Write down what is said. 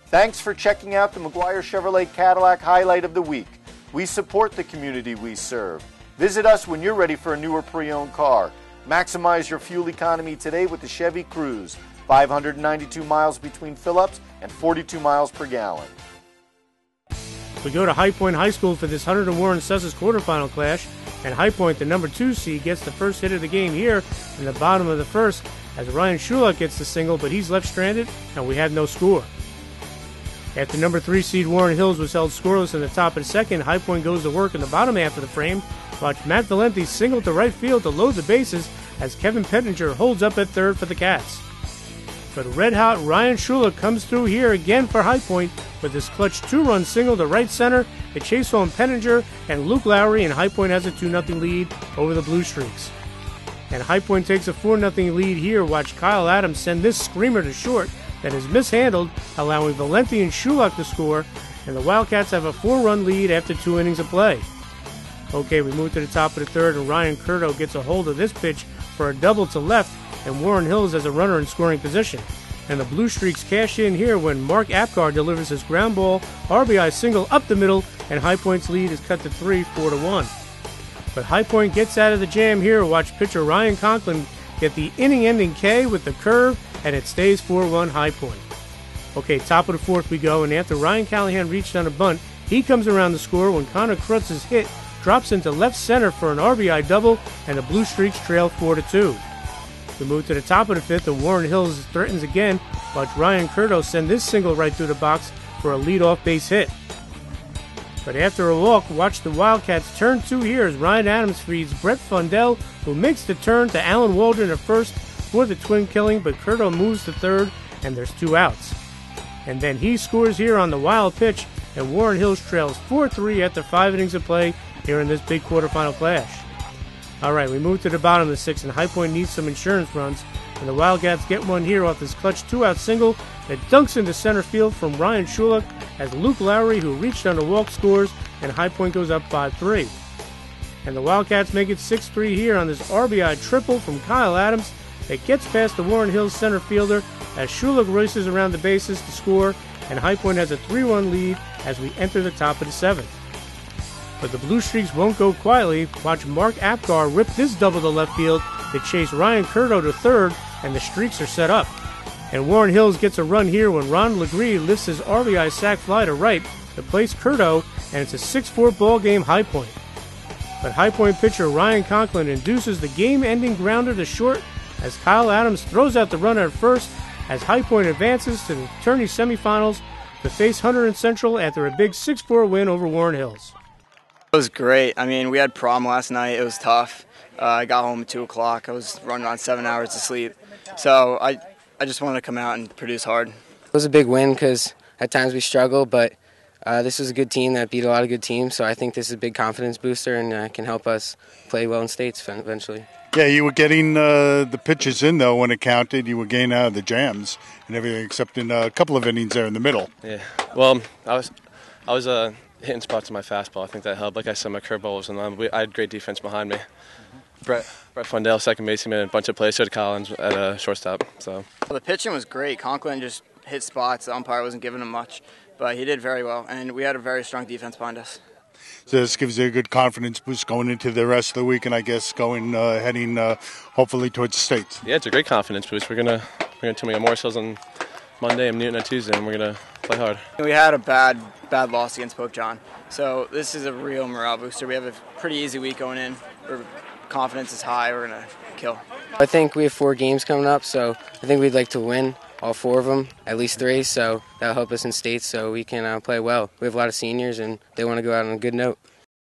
Thanks for checking out the McGuire Chevrolet Cadillac Highlight of the Week. We support the community we serve. Visit us when you're ready for a new or pre-owned car. Maximize your fuel economy today with the Chevy Cruze. 592 miles between fill-ups and 42 miles per gallon. We go to High Point High School for this Hunterdon-Warren-Sussex quarterfinal clash, and High Point, the number 2 seed, gets the first hit of the game here in the bottom of the first as Ryan Schulak gets the single, but he's left stranded and we have no score. After number 3 seed Warren Hills was held scoreless in the top of the second, High Point goes to work in the bottom half of the frame. Watch Matt Valenti single to right field to load the bases as Kevin Pettinger holds up at third for the Cats. But red-hot Ryan Schulak comes through here again for High Point with his clutch 2-run single to right center to chase home Pettinger and Luke Lowry, and High Point has a 2-0 lead over the Blue Streaks. And High Point takes a 4-0 lead here. Watch Kyle Adams send this screamer to short that is mishandled, allowing Valenti and Schulak to score, and the Wildcats have a 4-run lead after 2 innings of play. Okay, we move to the top of the third, and Ryan Curto gets a hold of this pitch for a double to left, and Warren Hills has a runner in scoring position. And the Blue Streaks cash in here when Mark Apgar delivers his ground ball RBI single up the middle, and High Point's lead is cut to 3, 4-1. But High Point gets out of the jam here. Watch pitcher Ryan Conklin get the inning-ending K with the curve, and it stays 4-1 High Point. Okay, top of the fourth we go, and after Ryan Callahan reached on a bunt, he comes around the score when Connor Krutz's hit drops into left center for an RBI double, and the Blue Streaks trail 4-2. We move to the top of the fifth, and Warren Hills threatens again. Watch Ryan Curto send this single right through the box for a leadoff base hit. But after a walk, watch the Wildcats turn 2 here as Ryan Adams feeds Brett Fundell, who makes the turn to Alan Waldron at first for the twin killing, but Curto moves to third, and there's 2 outs. And then he scores here on the wild pitch, and Warren Hills trails 4-3 after 5 innings of play here in this big quarterfinal clash. All right, we move to the bottom of the sixth, and High Point needs some insurance runs, and the Wildcats get one here off this clutch 2-out single that dunks into center field from Ryan Schulak as Luke Lowry, who reached on a walk, scores, and High Point goes up 5-3. And the Wildcats make it 6-3 here on this RBI triple from Kyle Adams that gets past the Warren Hills center fielder as Schulak races around the bases to score, and High Point has a 3-1 lead as we enter the top of the seventh. But the Blue Streaks won't go quietly. Watch Mark Apgar rip this double to left field to chase Ryan Curto to third, and the Streaks are set up. And Warren Hills gets a run here when Ron Legree lifts his RBI sac fly to right to place Curto, and it's a 6-4 ball game High Point. But High Point pitcher Ryan Conklin induces the game-ending grounder to short as Kyle Adams throws out the runner at first as High Point advances to the tourney semifinals to face Hunterdon Central after a big 6-4 win over Warren Hills. It was great. I mean, we had prom last night. It was tough. I got home at 2 o'clock. I was running on 7 hours of sleep. So I just wanted to come out and produce hard. It was a big win because at times we struggle, but this was a good team that beat a lot of good teams. So I think this is a big confidence booster and can help us play well in states eventually. Yeah, you were getting the pitches in, though, when it counted. You were getting out of the jams and everything, except in a couple of innings there in the middle. Yeah, well, I was hitting spots in my fastball. I think that helped. Like I said, my curveball was in line. I had great defense behind me. Brett Fundell, second base, he made a bunch of plays. So did Collins at a shortstop. So Well, the pitching was great. Conklin just hit spots. The umpire wasn't giving him much, but he did very well. And we had a very strong defense behind us. So this gives you a good confidence boost going into the rest of the week, and I guess heading hopefully towards the States. yeah, it's a great confidence boost. We're gonna team against Morris Hills on Monday and Newton on Tuesday, and we're gonna play hard. We had a bad loss against Pope John, so this is a real morale booster. We have a pretty easy week going in. Our confidence is high. We're gonna kill. I think we have 4 games coming up, so I think we'd like to win all 4 of them, at least 3, so that'll help us in states so we can play well. We have a lot of seniors, and they want to go out on a good note.